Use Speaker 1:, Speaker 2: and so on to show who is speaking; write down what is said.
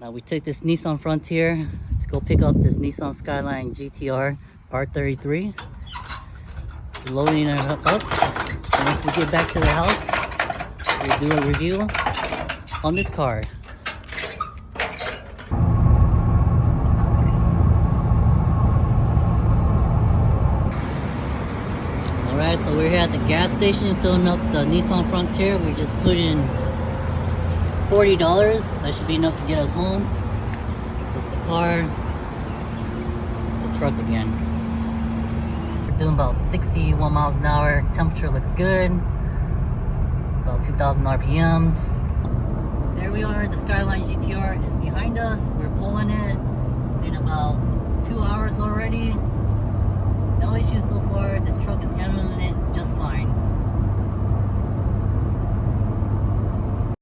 Speaker 1: Now we took this Nissan Frontier to go pick up this Nissan Skyline GTR R33. Loading it up. And once we get back to the house, we'll do a review on this car. Alright, so we're here at the gas station filling up the Nissan Frontier. We just put in $40. That should be enough to get us home. That's the car. The truck again. We're doing about 61 miles an hour. Temperature looks good. About 2,000 RPMs. There we are. The Skyline GTR is behind us. We're pulling it. It's been about 2 hours already. No issues so far. This truck is handling it just